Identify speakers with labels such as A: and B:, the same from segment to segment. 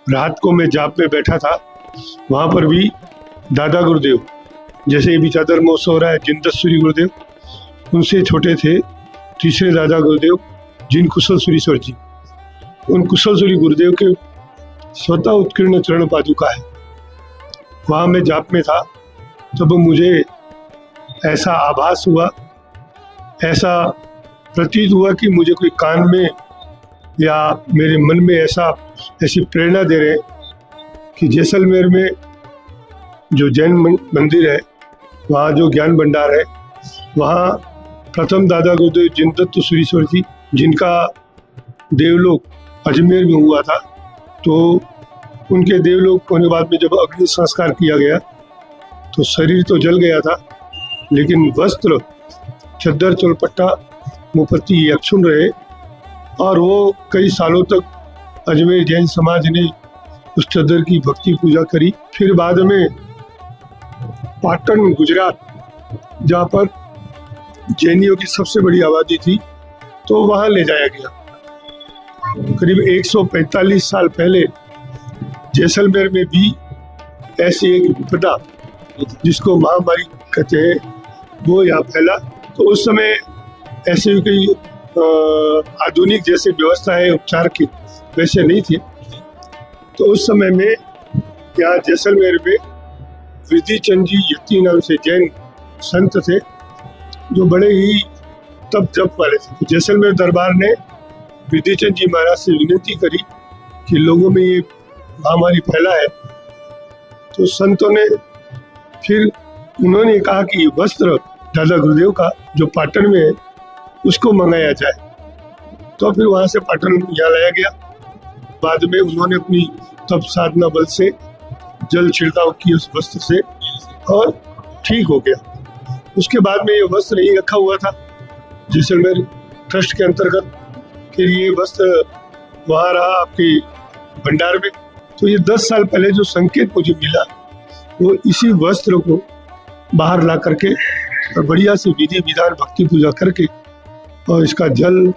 A: रात को मैं जाप में बैठा था, वहाँ पर भी दादा गुरुदेव, जैसे ये भी चादर महोत्सव हो रहा है, जिन दत्तसूरी गुरुदेव उनसे छोटे थे तीसरे दादा गुरुदेव जिन कुशल सूरीश्वर जी, उन कुशल सूरी गुरुदेव के स्वतः उत्कीर्ण चरण पादुका है। वहाँ मैं जाप में था, तब मुझे ऐसा आभास हुआ, ऐसा प्रतीत हुआ कि मुझे कोई कान में या मेरे मन में ऐसी प्रेरणा दे रहे हैं कि जैसलमेर में जो जैन मंदिर है, वहाँ जो ज्ञान भंडार है, वहाँ प्रथम दादा गुरुदेव जिन दत्तसूरीश्वर जी, जिनका देवलोक अजमेर में हुआ था, तो उनके देवलोक होने बाद में जब अग्नि संस्कार किया गया तो शरीर तो जल गया था, लेकिन वस्त्र, चद्दर, चोलपट्टा, मुफत्ती अक्षुण रहे और वो कई सालों तक अजमेर जैन समाज ने उस चद्दर की भक्ति पूजा करी। फिर बाद में पाटन गुजरात, जहाँ पर जैनियों की सबसे बड़ी आबादी थी, तो वहाँ ले जाया गया। करीब 145 साल पहले जैसलमेर में भी ऐसी एक विपदा, जिसको महामारी कहते हैं, वो यहाँ फैला। तो उस समय ऐसे कोई आधुनिक जैसे व्यवस्था है उपचार की वैसे नहीं थी। तो उस समय में यहाँ जैसलमेर में विधिचंद जी यति नाम से जैन संत थे, जो बड़े ही तप जप वाले थे। जैसलमेर दरबार ने विधिचंद जी महाराज से विनती करी कि लोगों में ये महामारी फैला है। तो संतों ने फिर उन्होंने कहा कि वस्त्र दादा गुरुदेव का जो पाटन में है उसको मंगाया जाए। तो फिर वहाँ से पाटन यहाँ लाया गया। बाद में उन्होंने अपनी तप साधना बल से जल छिड़काव किया उस वस्त्र से और ठीक हो गया। उसके बाद में ये वस्त्र यही रखा हुआ था जैसलमेर ट्रस्ट के अंतर्गत, फिर ये वस्त्र वहाँ रहा आपके भंडार में। तो ये 10 साल पहले जो संकेत मुझे मिला, वो इसी वस्त्र को बाहर ला करके और बढ़िया से विधि विधान भक्ति पूजा करके और इसका जल,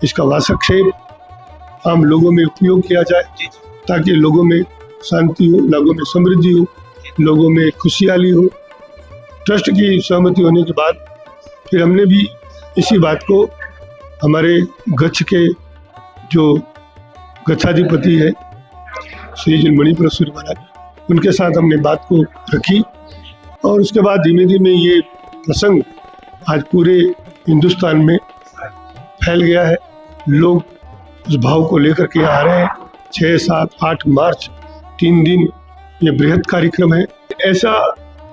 A: इसका वासक्षेप आम लोगों में उपयोग किया जाए, ताकि लोगों में शांति हो, लोगों में समृद्धि हो, लोगों में खुशहाली हो। ट्रस्ट की सहमति होने के बाद फिर हमने भी इसी बात को हमारे गच्छ के जो गच्छाधिपति है श्री जी मणिपुरेश्वरी महाराज, उनके साथ हमने बात को रखी और उसके बाद धीमे धीमे ये प्रसंग आज पूरे हिंदुस्तान में फैल गया है। लोग उस भाव को लेकर के आ रहे हैं। 6, 7, 8 मार्च 3 दिन ये बृहद कार्यक्रम है। ऐसा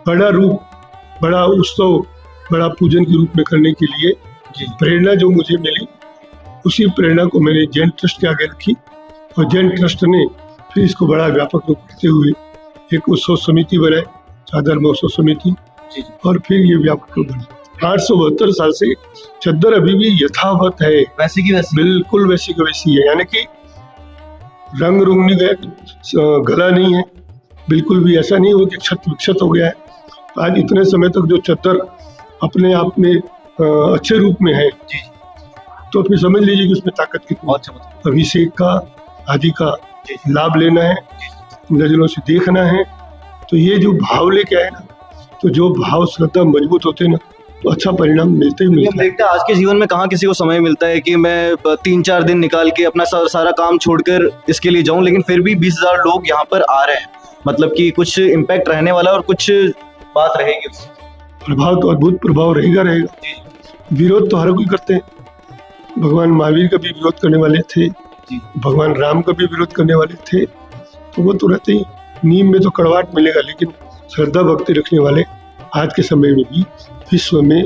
A: बड़ा रूप, बड़ा उत्सव, बड़ा पूजन के रूप में करने के लिए प्रेरणा जो मुझे मिली, उसी प्रेरणा को मैंने जैन ट्रस्ट के आगे रखी और जैन ट्रस्ट ने फिर इसको बड़ा व्यापक रूप देते हुए एक उत्सव समिति बनाई, चादर महोत्सव समिति, और फिर ये व्यापक रूप बना। 872 साल से चद्दर अभी भी यथावत है,
B: वैसी की वैसी,
A: बिल्कुल वैसी की वैसी है। यानी कि रंग रूंग नहीं गया, गला नहीं है, बिल्कुल भी ऐसा नहीं हो कि क्षत विक्षत हो गया है। आज इतने समय तक जो चद्दर अपने आप में अच्छे रूप में है, तो फिर समझ लीजिए कि उसमें ताकत कितनी। अभिषेक का आदि का लाभ लेना है, नजरों से देखना है, तो ये जो भाव लेके आए ना, तो जो भाव श्रद्धा मजबूत होते हैं ना, तो अच्छा परिणाम मिलते ही मिलता है।
B: आज के जीवन में कहाँ किसी को समय मिलता है कि मैं 3-4 दिन निकाल के अपना सारा काम छोड़कर इसके लिए जाऊं, लेकिन फिर भी 20,000 लोग यहाँ पर आ रहे हैं, मतलब कि कुछ इम्पैक्ट रहने वाला और कुछ बात रहेगी।
A: प्रभाव तो अद्भुत प्रभाव रहेगा। विरोध तो हर कोई करते हैं। भगवान महावीर का भी विरोध करने वाले थे, भगवान राम का भी विरोध करने वाले थे, तो वो तो रहते ही। नीम में तो कड़वाहट मिलेगा, लेकिन श्रद्धा भक्ति रखने वाले आज के समय में भी विश्व में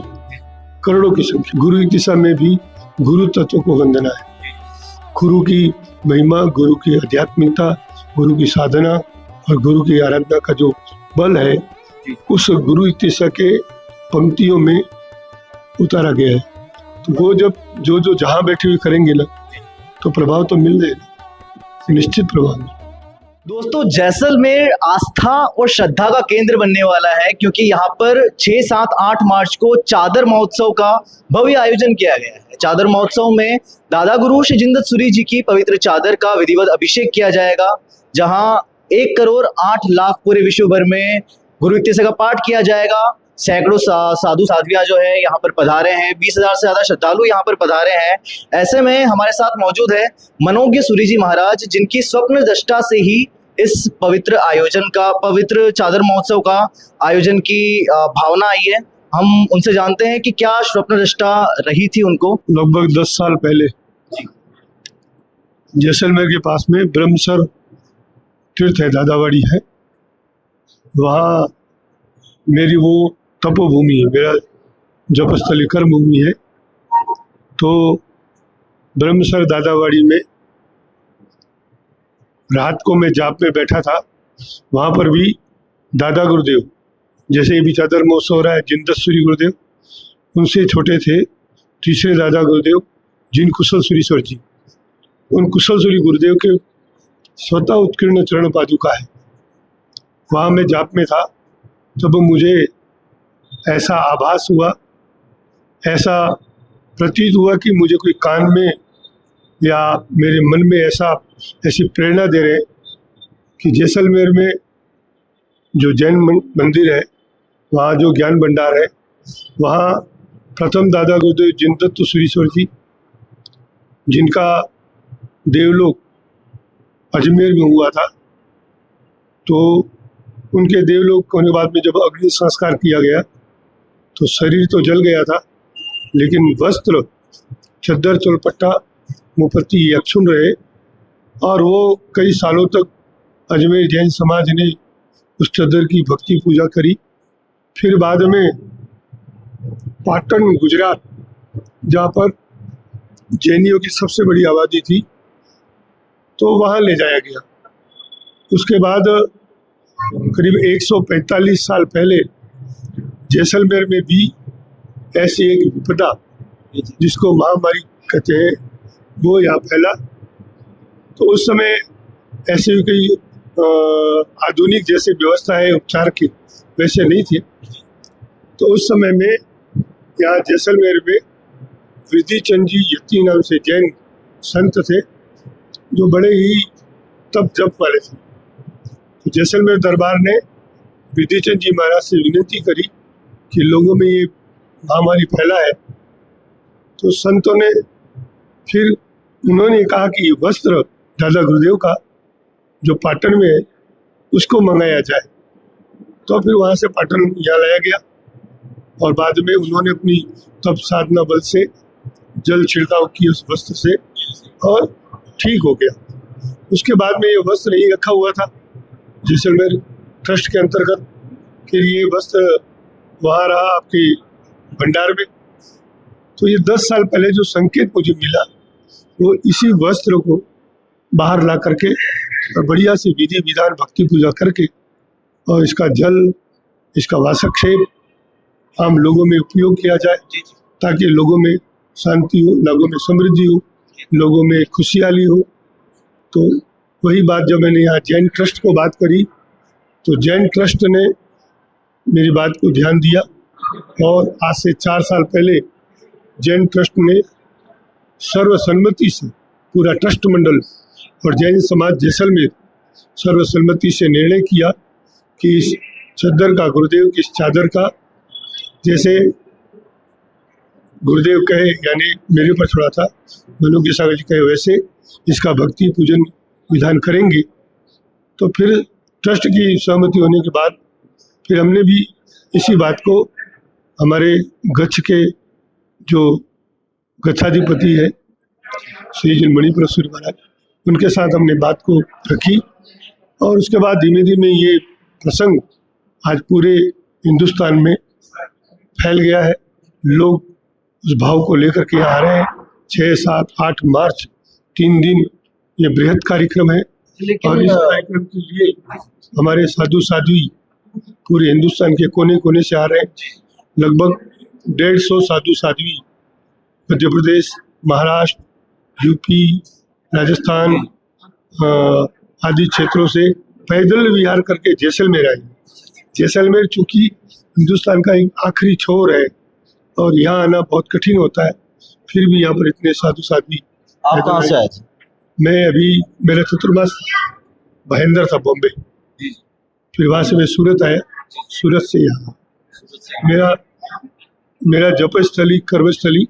A: करोड़ों की संख्या। गुरु की दिशा में भी गुरु तत्व को वंदना है। गुरु की महिमा, गुरु की आध्यात्मिकता, गुरु की साधना और गुरु की आराधना का जो बल है, उस गुरु की दिशा के पंक्तियों में उतारा गया है। तो वो जब जो जहाँ बैठे हुए करेंगे ना, तो प्रभाव तो मिल जाएगा, निश्चित प्रभाव।
B: दोस्तों, जैसलमेर आस्था और श्रद्धा का केंद्र बनने वाला है, क्योंकि यहाँ पर 6, 7, 8 मार्च को चादर महोत्सव का भव्य आयोजन किया गया है। चादर महोत्सव में दादा गुरु श्री जिन दत्तसूरी जी की पवित्र चादर का विधिवत अभिषेक किया जाएगा। जहां 1,08,00,000 पूरे विश्व भर में गुरु इत्तेसे का पाठ किया जाएगा। सैकड़ों साधु साध्वियां जो है यहाँ पर पधारे हैं, 20,000 से ज्यादा श्रद्धालु यहाँ पर पधारे हैं। ऐसे में हमारे साथ मौजूद है मनोज्ञ सूरी जी महाराज, जिनकी स्वप्न दृष्टा से ही इस पवित्र आयोजन का, पवित्र चादर महोत्सव का आयोजन की भावना आई है। हम उनसे जानते हैं कि क्या स्वप्न दृष्टा रही थी उनको।
A: लगभग 10 साल पहले जैसलमेर के पास में ब्रह्मसर तीर्थ है, दादावाड़ी है, वहाँ मेरी वो तपोभूमि है, मेरा जपस्थली कर्म भूमि है। तो ब्रह्मसर दादावाड़ी में रात को मैं जाप में बैठा था, वहाँ पर भी दादा गुरुदेव, जैसे अभी चादर महोत्सव हो रहा है, जिनदसूरी गुरुदेव, उनसे छोटे थे तीसरे दादा गुरुदेव जिन कुशल सुरीश्वर जी, उन कुशल सूरी गुरुदेव के स्वतः उत्कीर्ण चरण पादुका है। वहाँ मैं जाप में था, तब मुझे ऐसा आभास हुआ, ऐसा प्रतीत हुआ कि मुझे कोई कान में या मेरे मन में ऐसी प्रेरणा दे रहे कि जैसलमेर में जो जैन मंदिर है, वहाँ जो ज्ञान भंडार है, वहाँ प्रथम दादा गुरुदेव जिनदत्त सुरीश्वर जी, जिनका देवलोक अजमेर में हुआ था, तो उनके देवलोक होने के बाद में जब अग्नि संस्कार किया गया तो शरीर तो जल गया था, लेकिन वस्त्र, चद्दर, चोलपट्टा, मुपत्ति अक्षुण रहे। और वो कई सालों तक अजमेर जैन समाज ने उस चद्दर की भक्ति पूजा करी। फिर बाद में पाटन गुजरात, जहाँ पर जैनियों की सबसे बड़ी आबादी थी, तो वहाँ ले जाया गया। उसके बाद करीब 145 साल पहले जैसलमेर में भी ऐसी एक विपदा, जिसको महामारी कहते हैं, वो यहाँ फैला। तो उस समय ऐसे कई आधुनिक जैसे व्यवस्था है उपचार की, वैसे नहीं थे। तो उस समय में यहाँ जैसलमेर में वृद्धिचंद जी यति नाम से जैन संत थे, जो बड़े ही तप जप वाले थे। तो जैसलमेर दरबार ने वृद्धिचंद जी महाराज से विनती करी कि लोगों में ये महामारी फैला है। तो संतों ने फिर उन्होंने कहा कि वस्त्र दादा गुरुदेव का जो पाटन में है उसको मंगाया जाए। तो फिर वहाँ से पाटन यहाँ लाया गया और बाद में उन्होंने अपनी तप साधना बल से जल छिड़काव किया उस वस्त्र से और ठीक हो गया। उसके बाद में ये वस्त्र यहीं रखा हुआ था जैसलमेर ट्रस्ट के अंतर्गत। फिर ये वस्त्र वहाँ रहा आपके भंडार में। तो ये 10 साल पहले जो संकेत मुझे मिला, वो इसी वस्त्र को बाहर ला करके और बढ़िया से विधि विधान भक्ति पूजा करके और इसका जल, इसका वासक्षेप आम लोगों में उपयोग किया जाए, ताकि लोगों में शांति हो, लोगों में समृद्धि हो, लोगों में खुशहाली हो। तो वही बात जब मैंने यहाँ जैन ट्रस्ट को बात करी, तो जैन ट्रस्ट ने मेरी बात को ध्यान दिया और आज से 4 साल पहले जैन ट्रस्ट ने सर्वसम्मति से, पूरा ट्रस्ट मंडल और जैन समाज जैसलमेर सर्वसम्मति से निर्णय किया कि इस चद्दर का, गुरुदेव की इस चादर का, जैसे गुरुदेव कहे, यानी मेरे पर छोड़ा था, मनोज्ञ सागर जी कहे, वैसे इसका भक्ति पूजन विधान करेंगे। तो फिर ट्रस्ट की सहमति होने के बाद फिर हमने भी इसी बात को हमारे गच्छ के जो गच्छाधिपति है श्री जी मणिपुर सूर्य महाराज, उनके साथ हमने बात को रखी और उसके बाद धीमे धीमे ये प्रसंग आज पूरे हिंदुस्तान में फैल गया है। लोग उस भाव को लेकर के आ रहे हैं। 6, 7, 8 मार्च 3 दिन ये बृहद कार्यक्रम है और इस कार्यक्रम के लिए हमारे साधु साध्वी पूरे हिंदुस्तान के कोने कोने से आ रहे हैं। लगभग 150 साधु साध्वी मध्य प्रदेश, महाराष्ट्र, यूपी, राजस्थान आदि क्षेत्रों से पैदल विहार करके जैसलमेर आए। जैसलमेर चूँकि हिंदुस्तान का एक आखिरी छोर है और यहाँ आना बहुत कठिन होता है, फिर भी यहाँ पर इतने साधु साध्वी।
B: आप कहाँ से आए थे?
A: मैं अभी मेरा चतुर्मास महेंद्र था बॉम्बे। फिर वहाँ से मैं सूरत आया, सूरत से यहाँ मेरा मेरा जपस्थली कर्मस्थली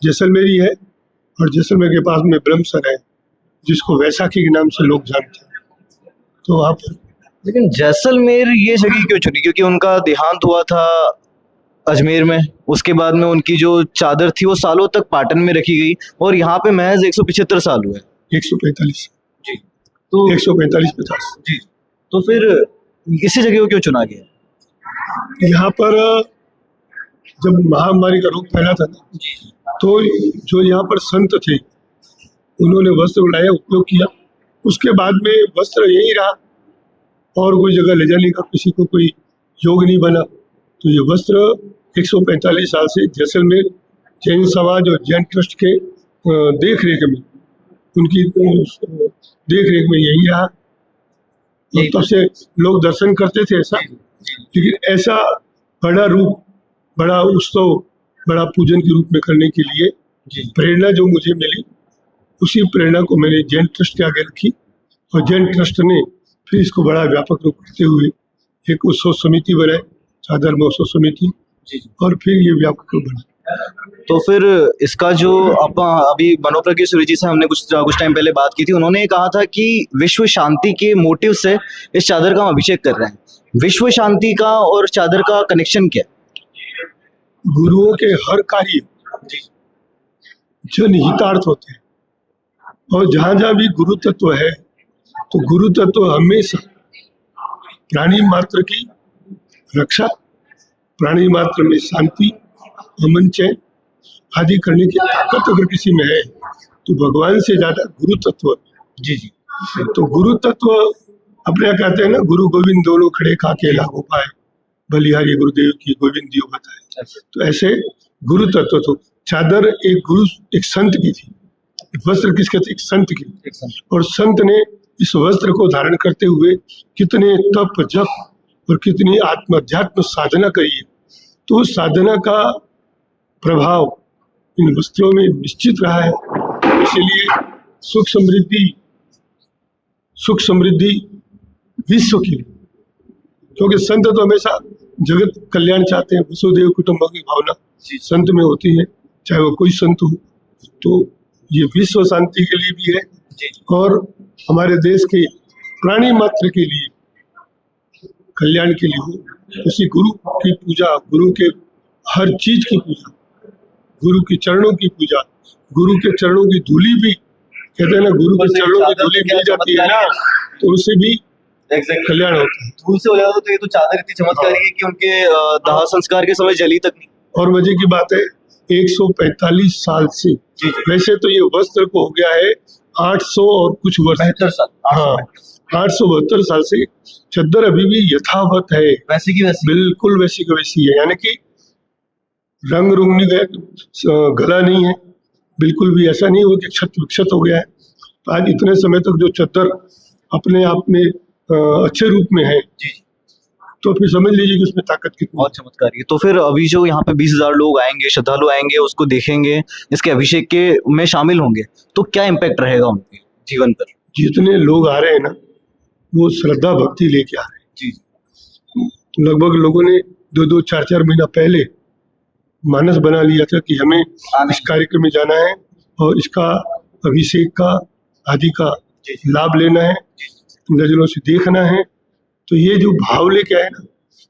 A: जैसलमेर ही है, और जैसलमेर के पास में ब्रह्मसर है जिसको वैशाखी के नाम से लोग जानते हैं। तो वहाँ पर
B: लेकिन जैसलमेर ये जगह क्यों चुनी? क्योंकि उनका देहांत हुआ था अजमेर में, उसके बाद में उनकी जो चादर थी वो सालों तक पाटन में रखी गई, और यहाँ पे महज 175 साल हुए।
A: 145
B: जी। तो
A: 145-50
B: जी, तो फिर इसी जगह को क्यों चुना गया?
A: यहाँ पर जब महामारी का रोग फैला था ना, तो जो यहाँ पर संत थे उन्होंने वस्त्र लाया, उपयोग किया। उसके बाद में वस्त्र यही रहा और कोई जगह ले जाने का किसी को कोई योग नहीं बना। तो ये वस्त्र 145 साल से जैसलमेर जैन समाज और जैन ट्रस्ट के देख रेख में, उनकी देख रेख में यही रहा। तो तब से लोग दर्शन करते थे ऐसा। लेकिन ऐसा बड़ा रूप, बड़ा उत्सव, बड़ा पूजन के रूप में करने के लिए प्रेरणा जो मुझे मिली, उसी प्रेरणा को मैंने जैन ट्रस्ट के आगे रखी, और जैन ट्रस्ट ने फिर इसको बड़ा व्यापक रूप करते हुए एक उत्सव समिति बनाई, चादर महोत्सव समिति, और फिर ये व्यापक रूप बना।
B: तो फिर इसका जो अभी मनोप्रज्ञ सूर्य जी से हमने कुछ टाइम पहले बात की थी, उन्होंने कहा था कि विश्व शांति के मोटिव से इस चादर का हम अभिषेक कर रहे हैं। विश्व शांति का और चादर का कनेक्शन क्या है?
A: गुरुओं के हर कार्य जनहितार्थ होते हैं, और जहाँ जहाँ भी गुरु तत्व है तो गुरु तत्व हमेशा प्राणी मात्र की रक्षा, प्राणी मात्र में शांति, अमन, चैन आदि करने की ताकत अगर किसी में है तो भगवान से ज्यादा गुरु तत्व।
B: जी।
A: तो गुरु तत्व अपने यहाँ कहते हैं ना, गुरु गोविंद दोनों खड़े खाके लागू पाए, बलिहारी गुरुदेव की गोविंद दियो बताए। तो ऐसे गुरु तत्व, तो चादर एक गुरु, एक संत की थी, वस्त्र किसके थे? एक संत की। और संत ने इस वस्त्र को धारण करते हुए कितने तप जप और कितनी आत्माध्यात्म साधना करी है। तो उस साधना का प्रभाव इन वस्त्रों में निश्चित रहा है। इसलिए सुख समृद्धि विश्व की, क्योंकि संत तो हमेशा जगत कल्याण चाहते हैं, वसुदेव कुटुंब की भावना संत में होती है, चाहे वो कोई संत हो। तो ये विश्व शांति के लिए भी है, और हमारे देश के प्राणी मात्र के लिए कल्याण के लिए हो। इसी गुरु की पूजा, गुरु के हर चीज की पूजा, गुरु के चरणों की पूजा, गुरु के चरणों की धूली भी, कहते हैं ना, गुरु के चरणों की धूली मिल जाती है ना, तो उससे भी कल्याण होता है।
B: धूल से हो जाता, तो ये तो चादर इतनी चमत्कारी है कि उनके दाह संस्कार के समय जली तक नहीं।
A: और मजे की बात है, 145 साल से, वैसे तो ये वस्त्र को हो गया है 800 और कुछ वर्ष,
B: 72 साल।
A: हाँ, 872 साल से चद्दर अभी भी यथावत है,
B: वैसी की वैसी,
A: बिल्कुल वैसी की वैसी है। यानी कि रंग रूंग नहीं गया, गला नहीं है, बिल्कुल भी ऐसा नहीं हो कि क्षत विक्षत हो गया है। तो आज इतने समय तक जो चद्दर अपने आप में अच्छे रूप में है, तो फिर समझ लीजिए कि उसमें ताकत कितनी।
B: बहुत चमत्कारी है। तो फिर अभी जो यहाँ पे 20,000 लोग आएंगे, श्रद्धालु आएंगे, उसको देखेंगे, इसके अभिषेक के में शामिल होंगे, तो क्या इम्पैक्ट रहेगा उनके जीवन पर?
A: जितने लोग आ रहे हैं ना, वो श्रद्धा भक्ति लेके आ रहे हैं। लगभग लोगों ने 2-2, 4-4 महीना पहले मानस बना लिया था कि हमें इस कार्यक्रम में जाना है और इसका अभिषेक का आदि का लाभ लेना है, नजरों से देखना है। तो ये जो भाव लेके आए ना,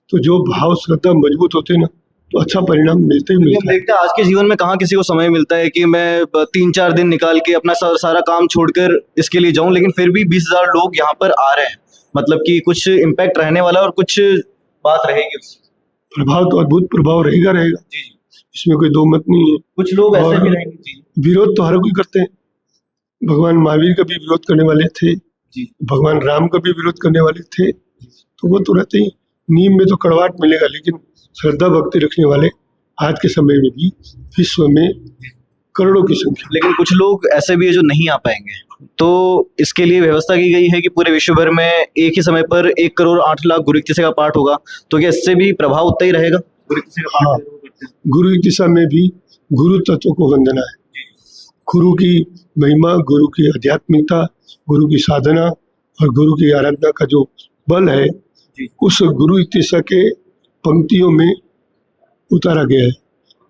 A: तो जो भाव श्रद्धा मजबूत होते हैं ना, तो अच्छा परिणाम मिलते ही मिलता है।
B: देखते हैं आज के जीवन में कहाँ किसी को समय मिलता है कि मैं 3-4 दिन निकाल के अपना सारा काम छोड़कर इसके लिए जाऊं, लेकिन फिर भी 20,000 लोग यहाँ पर आ रहे हैं, मतलब कि कुछ इम्पैक्ट रहने वाला और कुछ बात रहेगी।
A: प्रभाव तो अद्भुत प्रभाव रहेगा। इसमें कोई दो मत नहीं है।
B: कुछ लोग ऐसे भी रहेंगे,
A: विरोध तो हर कोई करते हैं। भगवान महावीर का भी विरोध करने वाले थे, भगवान राम का भी विरोध करने वाले थे, तो वो तो रहते ही, नीम में तो कड़वाहट मिलेगा, लेकिन श्रद्धा भक्ति रखने वाले आज के समय में भी विश्व में करोड़ों की संख्या।
B: लेकिन कुछ लोग ऐसे भी है जो नहीं आ पाएंगे, तो इसके लिए व्यवस्था की गई है कि पूरे विश्व भर में एक ही समय पर 1 करोड़ 8 लाख गुरु की दिशा का पाठ होगा। तो क्या इससे भी प्रभाव उतना ही रहेगा?
A: गुरु की दिशा में भी गुरु तत्व को वंदना है, गुरु की महिमा, गुरु की आध्यात्मिकता, गुरु की साधना और गुरु की आराधना का जो बल है उस गुरु इत्तेसा के पंक्तियों में उतारा गया है।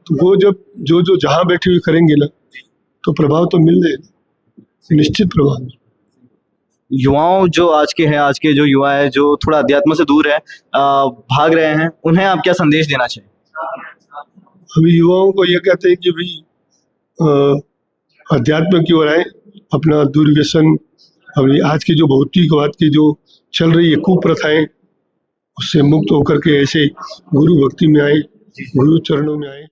A: तो वो जब जो जो जहाँ बैठे हुए करेंगे ना तो प्रभाव तो मिल रहे, निश्चित प्रभाव।
B: युवाओं जो आज के हैं, आज के जो युवा है जो थोड़ा अध्यात्म से दूर है, भाग रहे हैं, उन्हें आप क्या संदेश देना चाहिए?
A: अभी युवाओं को ये कहते हैं कि भाई अध्यात्म की ओर आए, अपना दुर्व्यसन, अभी आज की जो भौतिकवाद की जो चल रही है कुप्रथाएं, उससे मुक्त होकर के ऐसे गुरु भक्ति में आए, गुरु चरणों में आए।